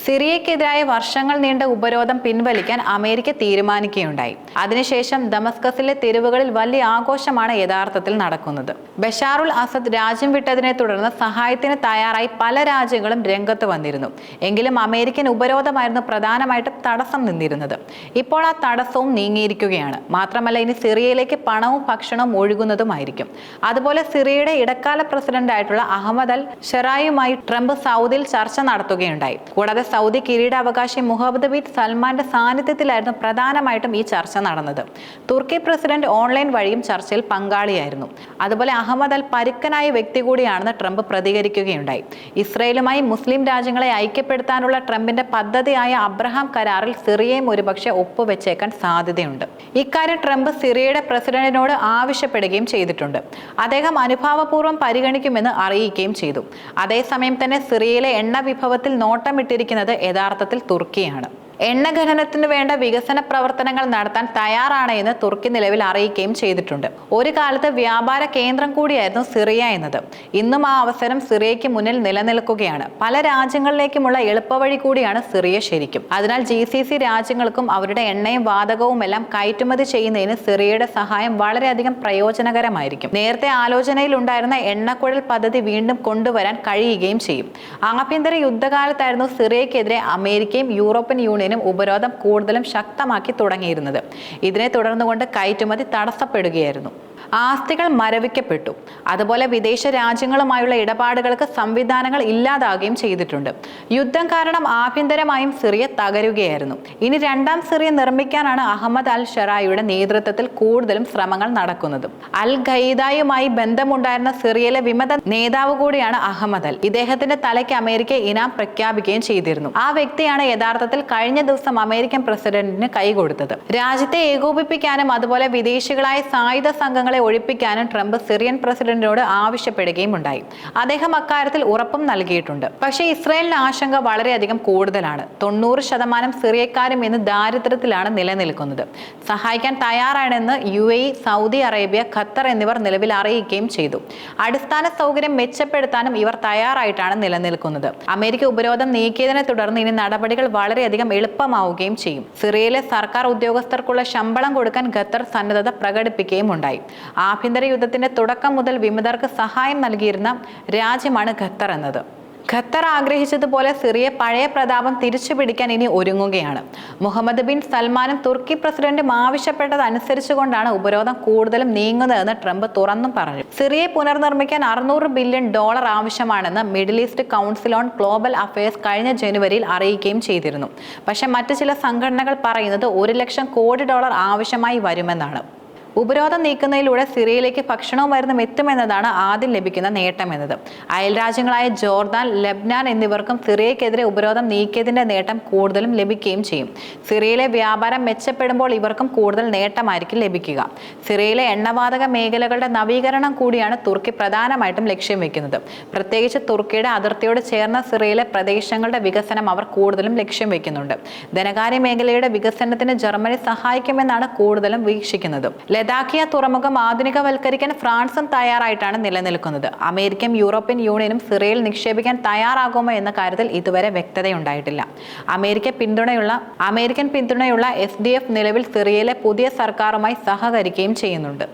സിറിയക്കെതിരായ വർഷങ്ങൾ നീണ്ട ഉപരോധം പിൻവലിക്കാൻ അമേരിക്ക തീരുമാനിക്കുകയുണ്ടായി. അതിനുശേഷം ദമസ്കസിലെ തെരുവുകളിൽ വലിയ ആഘോഷമാണ് യഥാർത്ഥത്തിൽ നടക്കുന്നത്. ബഷാറുൽ അസദ് രാജ്യം വിട്ടതിനെ തുടർന്ന് സഹായത്തിന് തയ്യാറായി പല രാജ്യങ്ങളും രംഗത്ത് വന്നിരുന്നു. എങ്കിലും അമേരിക്കൻ ഉപരോധമായിരുന്നു പ്രധാനമായിട്ടും തടസ്സം നിന്നിരുന്നത്. ഇപ്പോൾ ആ തടസ്സവും നീങ്ങിയിരിക്കുകയാണ്. മാത്രമല്ല, ഇനി സിറിയയിലേക്ക് പണവും ഭക്ഷണവും ഒഴുകുന്നതുമായിരിക്കും. അതുപോലെ സിറിയയുടെ ഇടക്കാല പ്രസിഡന്റായിട്ടുള്ള അഹമ്മദ് അൽ ഷറായുമായി ട്രംപ് സൗദിയിൽ ചർച്ച നടത്തുകയുണ്ടായി. കൂടാതെ സൗദി കിരീടാവകാശി മുഹമ്മദ് ബിൻ സൽമാന്റെ സാന്നിധ്യത്തിലായിരുന്നു പ്രധാനമായിട്ടും ഈ ചർച്ച നടന്നത്. തുർക്കി പ്രസിഡന്റ് ഓൺലൈൻ വഴിയും ചർച്ചയിൽ പങ്കാളിയായിരുന്നു. അതുപോലെ അഹമ്മദ് അൽ പരുക്കനായ വ്യക്തി കൂടിയാണെന്ന് ട്രംപ് പ്രതികരിക്കുകയുണ്ടായി. ഇസ്രയേലുമായി മുസ്ലിം രാജ്യങ്ങളെ ഐക്യപ്പെടുത്താനുള്ള ട്രംപിന്റെ പദ്ധതിയായ അബ്രഹാം കരാറിൽ സിറിയയും ഒരുപക്ഷെ ഒപ്പുവെച്ചേക്കാൻ സാധ്യതയുണ്ട്. ഇക്കാര്യം ട്രംപ് സിറിയയുടെ പ്രസിഡന്റിനോട് ആവശ്യപ്പെടുകയും ചെയ്തിട്ടുണ്ട്. അദ്ദേഹം അനുഭാവപൂർവ്വം പരിഗണിക്കുമെന്ന് അറിയിക്കുകയും ചെയ്തു. അതേസമയം തന്നെ സിറിയയിലെ എണ്ണ വിഭവത്തിൽ നോട്ടമിട്ടിരിക്കുന്നത് യഥാർത്ഥത്തിൽ തുർക്കിയാണ്. എണ്ണ ഖനനത്തിന് വേണ്ട വികസന പ്രവർത്തനങ്ങൾ നടത്താൻ തയ്യാറാണ് എന്ന് തുർക്കി നിലവിൽ അറിയിക്കുകയും ചെയ്തിട്ടുണ്ട്. ഒരു കാലത്ത് വ്യാപാര കേന്ദ്രം കൂടിയായിരുന്നു സിറിയ എന്നത്. ഇന്നും ആ അവസരം സിറിയയ്ക്ക് മുന്നിൽ നിലനിൽക്കുകയാണ്. പല രാജ്യങ്ങളിലേക്കുമുള്ള എളുപ്പവഴി കൂടിയാണ് സിറിയ ശരിക്കും. അതിനാൽ GCC രാജ്യങ്ങൾക്കും അവരുടെ എണ്ണയും വാതകവും എല്ലാം കയറ്റുമതി ചെയ്യുന്നതിന് സിറിയയുടെ സഹായം വളരെയധികം പ്രയോജനകരമായിരിക്കും. നേരത്തെ ആലോചനയിൽ ഉണ്ടായിരുന്ന എണ്ണക്കുഴൽ പദ്ധതി വീണ്ടും കൊണ്ടുവരാൻ കഴിയുകയും ചെയ്യും. ആഭ്യന്തര യുദ്ധകാലത്തായിരുന്നു സിറിയക്കെതിരെ അമേരിക്കയും യൂറോപ്യൻ യൂണിയനും ഉപരോധം കൂടുതലും ശക്തമാക്കി തുടങ്ങിയിരുന്നത്. ഇതിനെ തുടർന്നുകൊണ്ട് കയറ്റുമതി തടസ്സപ്പെടുകയായിരുന്നു. ആസ്തികൾ മരവിക്കപ്പെട്ടു. അതുപോലെ വിദേശ രാജ്യങ്ങളുമായുള്ള ഇടപാടുകൾക്ക് സംവിധാനങ്ങൾ ഇല്ലാതാകുകയും ചെയ്തിട്ടുണ്ട്. യുദ്ധം കാരണം ആഭ്യന്തരമായും സിറിയ തകരുകയായിരുന്നു. ഇനി രണ്ടാം സിറിയ നിർമ്മിക്കാനാണ് അഹമ്മദ് അൽ ഷറായുടെ നേതൃത്വത്തിൽ കൂടുതലും ശ്രമങ്ങൾ നടക്കുന്നത്. അൽ ഖയ്ദയുമായി ബന്ധമുണ്ടായിരുന്ന സിറിയയിലെ വിമത നേതാവ് കൂടിയാണ് അഹമ്മദ് അൽ. ഇദ്ദേഹത്തിന്റെ തലയ്ക്ക് അമേരിക്ക ഇനാം പ്രഖ്യാപിക്കുകയും ചെയ്തിരുന്നു. ആ വ്യക്തിയാണ് യഥാർത്ഥത്തിൽ കഴിഞ്ഞ ദിവസം അമേരിക്കൻ പ്രസിഡന്റിന് കൈകൊടുത്തത്. രാജ്യത്തെ ഏകോപിപ്പിക്കാനും അതുപോലെ വിദേശികളായ സായുധ സംഘങ്ങളെ ഒഴിപ്പിക്കാനും ട്രംപ് സിറിയൻ പ്രസിഡന്റിനോട് ആവശ്യപ്പെടുകയും ഉണ്ടായി. അദ്ദേഹം അക്കാര്യത്തിൽ ഉറപ്പും നൽകിയിട്ടുണ്ട്. പക്ഷേ ഇസ്രായേലിന് ആശങ്ക വളരെയധികം കൂടുതലാണ്. 90% സിറിയക്കാരും ഇന്ന് ദാരിദ്ര്യത്തിലാണ് നിലനിൽക്കുന്നത്. സഹായിക്കാൻ തയ്യാറാണെന്ന് UAE, സൗദി അറേബ്യ, ഖത്തർ എന്നിവർ നിലവിൽ അറിയിക്കുകയും ചെയ്തു. അടിസ്ഥാന സൗകര്യം മെച്ചപ്പെടുത്താനും ഇവർ തയ്യാറായിട്ടാണ് നിലനിൽക്കുന്നത്. അമേരിക്ക ഉപരോധം നീക്കിയതിനെ തുടർന്ന് ഇനി നടപടികൾ വളരെയധികം എളുപ്പമാവുകയും ചെയ്യും. സിറിയയിലെ സർക്കാർ ഉദ്യോഗസ്ഥർക്കുള്ള ശമ്പളം കൊടുക്കാൻ ഖത്തർ സന്നദ്ധത പ്രകടിപ്പിക്കുകയും ഉണ്ടായി. ആഭ്യന്തര യുദ്ധത്തിന്റെ തുടക്കം മുതൽ വിമതർക്ക് സഹായം നൽകിയിരുന്ന രാജ്യമാണ് ഖത്തർ എന്നത്. ഖത്തർ ആഗ്രഹിച്ചതുപോലെ സിറിയ പഴയ പ്രതാപം തിരിച്ചുപിടിക്കാൻ ഇനി ഒരുങ്ങുകയാണ്. മുഹമ്മദ് ബിൻ സൽമാനും തുർക്കി പ്രസിഡന്റും ആവശ്യപ്പെട്ടതനുസരിച്ചുകൊണ്ടാണ് ഉപരോധം കൂടുതലും നീങ്ങുന്നതെന്ന് ട്രംപ് തുറന്നും പറഞ്ഞു. സിറിയയെ പുനർനിർമ്മിക്കാൻ $600 ബില്യൺ ആവശ്യമാണെന്ന് middle east council on global affairs കഴിഞ്ഞ ജനുവരിയിൽ അറിയിക്കുകയും ചെയ്തിരുന്നു. പക്ഷേ മറ്റു ചില സംഘടനകൾ പറയുന്നത് $1 ലക്ഷം കോടി ആവശ്യമായി വരുമെന്നാണ്. ഉപരോധം നീക്കുന്നതിലൂടെ സിറിയയിലേക്ക് ഭക്ഷണവും മരുന്നും എത്തുമെന്നതാണ് ആദ്യം ലഭിക്കുന്ന നേട്ടമെന്നത്. അയൽ രാജ്യങ്ങളായ ജോർദാൻ, ലബ്നാൻ എന്നിവർക്കും സിറിയക്കെതിരെ ഉപരോധം നീക്കിയതിന്റെ നേട്ടം കൂടുതലും ലഭിക്കുകയും ചെയ്യും. സിറിയയിലെ വ്യാപാരം മെച്ചപ്പെടുമ്പോൾ ഇവർക്കും കൂടുതൽ നേട്ടമായിരിക്കും ലഭിക്കുക. സിറിയയിലെ എണ്ണവാതക മേഖലകളുടെ നവീകരണം കൂടിയാണ് തുർക്കി പ്രധാനമായിട്ടും ലക്ഷ്യം വെക്കുന്നത്. പ്രത്യേകിച്ച് തുർക്കിയുടെ അതിർത്തിയോട് ചേർന്ന സിറിയയിലെ പ്രദേശങ്ങളുടെ വികസനം അവർ കൂടുതലും ലക്ഷ്യം വെക്കുന്നുണ്ട്. ധനകാര്യ മേഖലയുടെ വികസനത്തിന് ജർമ്മനി സഹായിക്കുമെന്നാണ് കൂടുതലും വീക്ഷിക്കുന്നത്. ലഡാക്കിയ തുറമുഖം ആധുനികവൽക്കരിക്കാൻ ഫ്രാൻസും തയ്യാറായിട്ടാണ് നിലനിൽക്കുന്നത്. അമേരിക്കയും യൂറോപ്യൻ യൂണിയനും സിറിയയിൽ നിക്ഷേപിക്കാൻ തയ്യാറാകുമോ എന്ന കാര്യത്തിൽ ഇതുവരെ വ്യക്തതയുണ്ടായിട്ടില്ല. അമേരിക്കൻ പിന്തുണയുള്ള SDF നിലവിൽ സിറിയയിലെ പുതിയ സർക്കാരുമായി സഹകരിക്കുകയും ചെയ്യുന്നുണ്ട്.